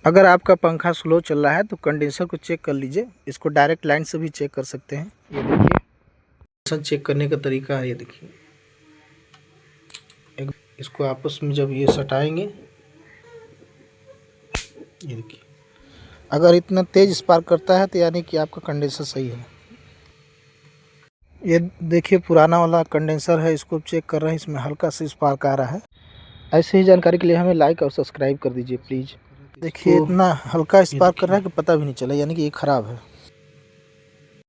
अगर आपका पंखा स्लो चल रहा है तो कंडेंसर को चेक कर लीजिए। इसको डायरेक्ट लाइन से भी चेक कर सकते हैं। ये देखिए चेक करने का तरीका है। ये देखिए इसको आपस में जब ये सटाएंगे, ये देखिए अगर इतना तेज स्पार्क करता है तो यानी कि आपका कंडेंसर सही है। ये देखिए पुराना वाला कंडेंसर है, इसको चेक कर रहे हैं, इसमें हल्का सा स्पार्क आ रहा है। ऐसे ही जानकारी के लिए हमें लाइक और सब्सक्राइब कर दीजिए प्लीज़। देखिए इतना हल्का स्पार्क कर रहा है कि पता भी नहीं चला, यानी कि ये ख़राब है।